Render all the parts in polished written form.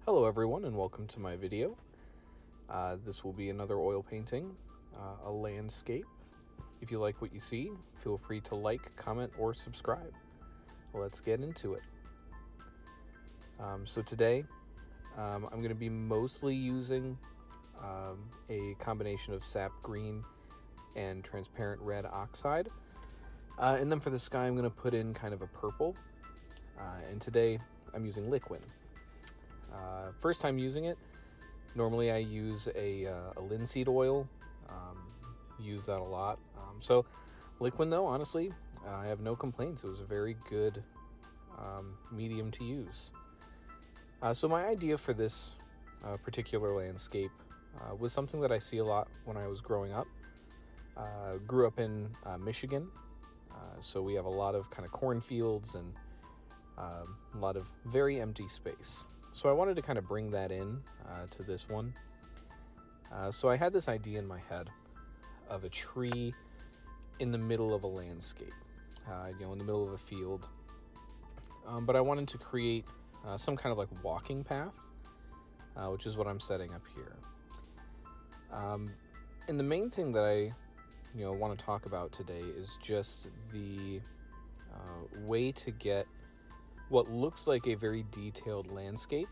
Hello everyone and welcome to my video. This will be another oil painting, a landscape. If you like what you see, feel free to like, comment, or subscribe. Let's get into it. So today, I'm going to be mostly using a combination of sap green and transparent red oxide. And then for the sky, I'm going to put in kind of a purple. And today, I'm using liquid. First time using it. Normally I use a linseed oil, use that a lot. So liquid though, honestly, I have no complaints. It was a very good medium to use. So my idea for this particular landscape was something that I see a lot when I was growing up. Grew up in Michigan, so we have a lot of kind of cornfields and a lot of very empty space. So I wanted to kind of bring that in to this one. So I had this idea in my head of a tree in the middle of a landscape, in the middle of a field. But I wanted to create some kind of like walking path, which is what I'm setting up here. And the main thing that I want to talk about today is just the way to get what looks like a very detailed landscape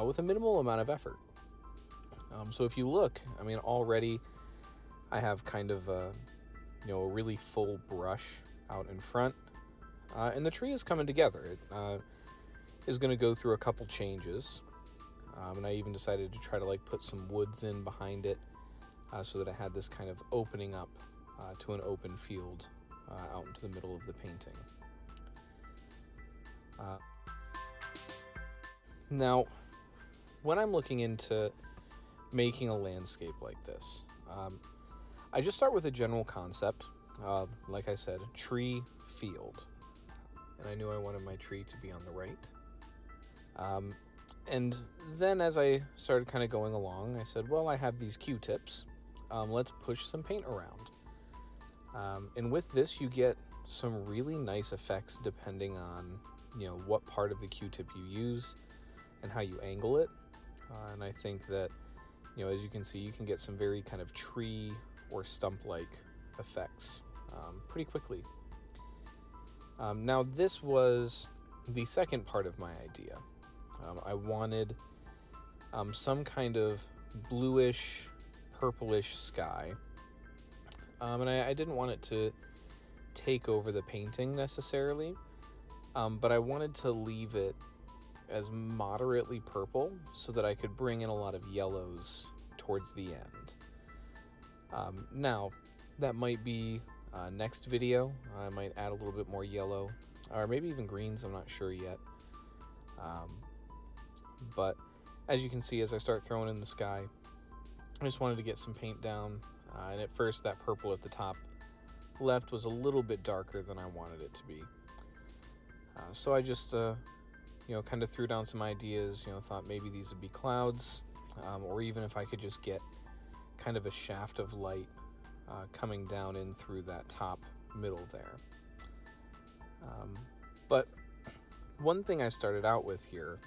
with a minimal amount of effort. So if you look, already I have kind of a really full brush out in front, and the tree is coming together. It is going to go through a couple changes, and I even decided to try to put some woods in behind it, so that it had this kind of opening up to an open field out into the middle of the painting. Now, when I'm looking into making a landscape like this, I just start with a general concept. Like I said, tree, field. And I knew I wanted my tree to be on the right. And then as I started kind of going along, I said, well, I have these Q-tips. Let's push some paint around. And with this, you get some really nice effects depending on what part of the Q-tip you use and how you angle it. And I think that, as you can see, you can get some very kind of tree or stump-like effects pretty quickly. Now, this was the second part of my idea. I wanted some kind of bluish, purplish sky. And I didn't want it to take over the painting necessarily. But I wanted to leave it as moderately purple so that I could bring in a lot of yellows towards the end. Now, that might be next video. I might add a little bit more yellow, or maybe even greens, I'm not sure yet. But as you can see, as I start throwing in the sky, I just wanted to get some paint down. And at first, that purple at the top left was a little bit darker than I wanted it to be. So I just, kind of threw down some ideas, thought maybe these would be clouds, or even if I could just get kind of a shaft of light coming down in through that top middle there. But one thing I started out with here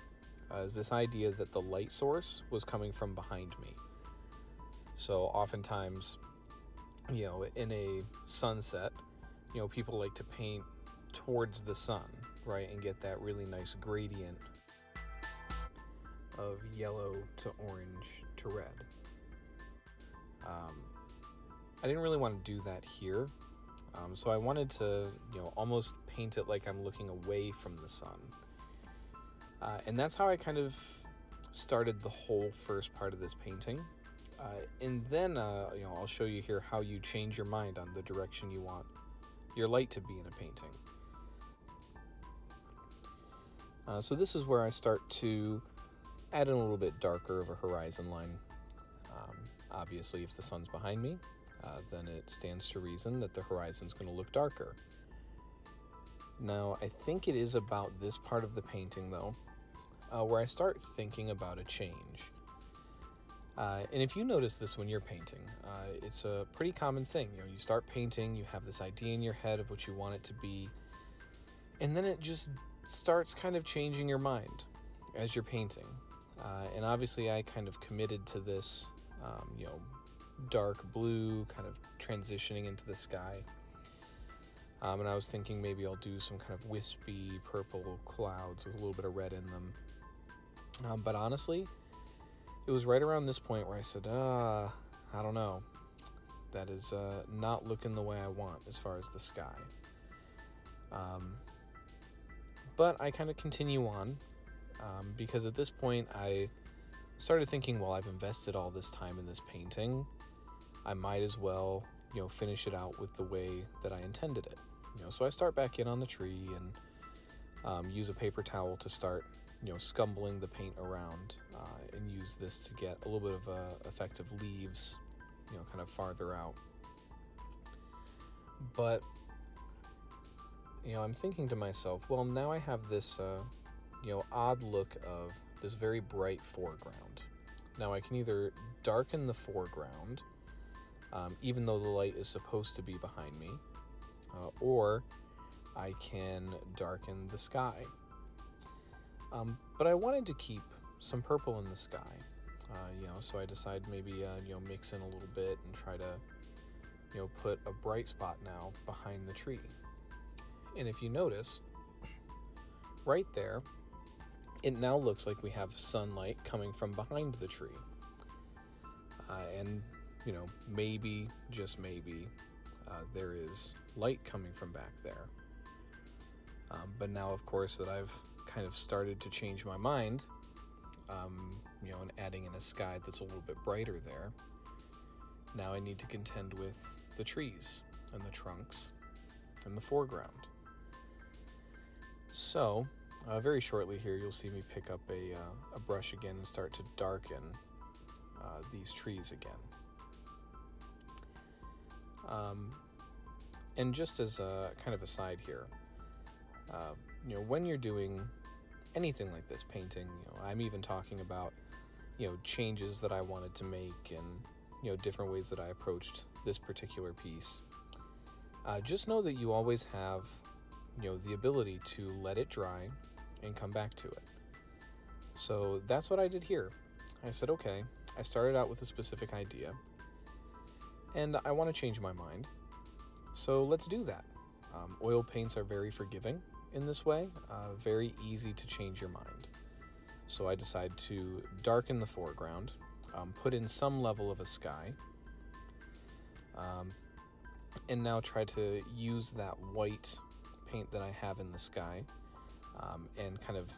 is this idea that the light source was coming from behind me. So oftentimes, in a sunset, people like to paint towards the sun, right, and get that really nice gradient of yellow to orange to red. I didn't really want to do that here, so I wanted to, almost paint it like I'm looking away from the sun. And that's how I kind of started the whole first part of this painting. And then, I'll show you here how you change your mind on the direction you want your light to be in a painting. So this is where I start to add in a little bit darker of a horizon line. Obviously, if the sun's behind me, then it stands to reason that the horizon's going to look darker. Now, I think it is about this part of the painting, though, where I start thinking about a change. And if you notice this when you're painting, it's a pretty common thing. You start painting, you have this idea in your head of what you want it to be, and then it just starts kind of changing your mind as you're painting. And obviously I kind of committed to this, dark blue kind of transitioning into the sky. And I was thinking maybe I'll do some kind of wispy purple clouds with a little bit of red in them. But honestly, it was right around this point where I said, I don't know. That is not looking the way I want as far as the sky. But I kind of continue on because at this point I started thinking, well, I've invested all this time in this painting. I might as well, finish it out with the way that I intended it. So I start back in on the tree and use a paper towel to start, scumbling the paint around and use this to get a little bit of effect of leaves, kind of farther out. But, I'm thinking to myself, well, now I have this, odd look of this very bright foreground. Now I can either darken the foreground, even though the light is supposed to be behind me, or I can darken the sky. But I wanted to keep some purple in the sky, so I decided maybe, mix in a little bit and try to, put a bright spot now behind the tree. And if you notice, right there, it now looks like we have sunlight coming from behind the tree. And, maybe, just maybe, there is light coming from back there. But now, of course, that I've kind of started to change my mind, and adding in a sky that's a little bit brighter there, now I need to contend with the trees and the trunks and the foreground. So, very shortly here, you'll see me pick up a brush again and start to darken these trees again. And just as a kind of a side here, when you're doing anything like this, painting, I'm even talking about, changes that I wanted to make and, different ways that I approached this particular piece. Just know that you always have, the ability to let it dry and come back to it. So that's what I did here. I said, okay, I started out with a specific idea, and I want to change my mind. So let's do that. Oil paints are very forgiving in this way, very easy to change your mind. So I decided to darken the foreground, put in some level of a sky, and now try to use that white paint that I have in the sky, and kind of,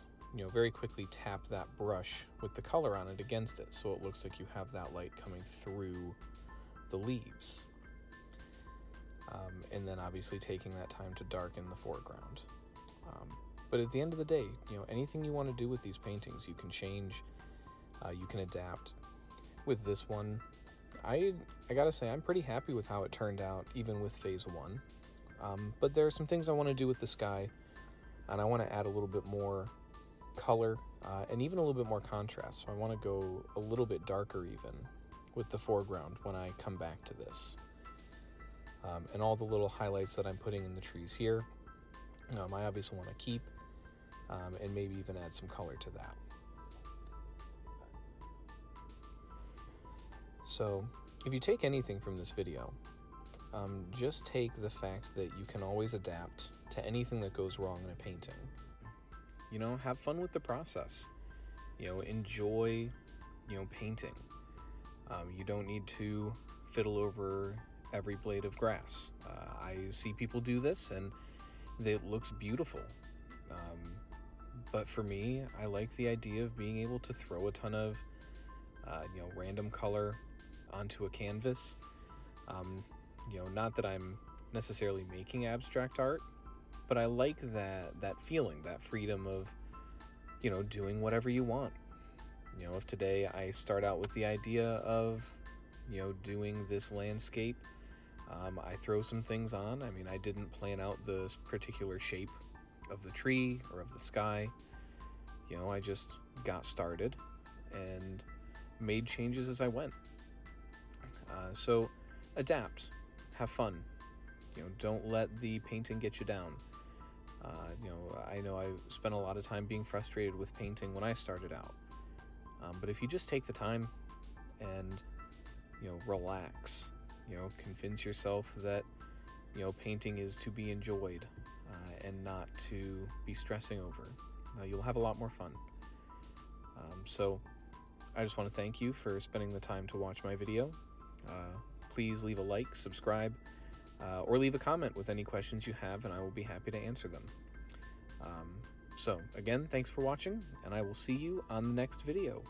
very quickly tap that brush with the color on it against it, so it looks like you have that light coming through the leaves. And then obviously taking that time to darken the foreground. But at the end of the day, anything you want to do with these paintings, you can change, you can adapt. With this one, I gotta say, I'm pretty happy with how it turned out, even with phase one. But there are some things I want to do with the sky, and I want to add a little bit more color, and even a little bit more contrast. So I want to go a little bit darker even with the foreground when I come back to this. And all the little highlights that I'm putting in the trees here, I obviously want to keep, and maybe even add some color to that. So if you take anything from this video, just take the fact that you can always adapt to anything that goes wrong in a painting. Have fun with the process. Enjoy, painting. You don't need to fiddle over every blade of grass. I see people do this, and it looks beautiful. But for me, I like the idea of being able to throw a ton of, random color onto a canvas. Not that I'm necessarily making abstract art, but I like that feeling, that freedom of, doing whatever you want. If today I start out with the idea of, doing this landscape, I throw some things on. I mean, I didn't plan out the particular shape of the tree or of the sky. I just got started and made changes as I went. So adapt, have fun. Don't let the painting get you down. I know I spent a lot of time being frustrated with painting when I started out. But if you just take the time and, relax, convince yourself that, painting is to be enjoyed and not to be stressing over, you'll have a lot more fun. So I just want to thank you for spending the time to watch my video. Please leave a like, subscribe, or leave a comment with any questions you have, and I will be happy to answer them. So again, thanks for watching, and I will see you on the next video.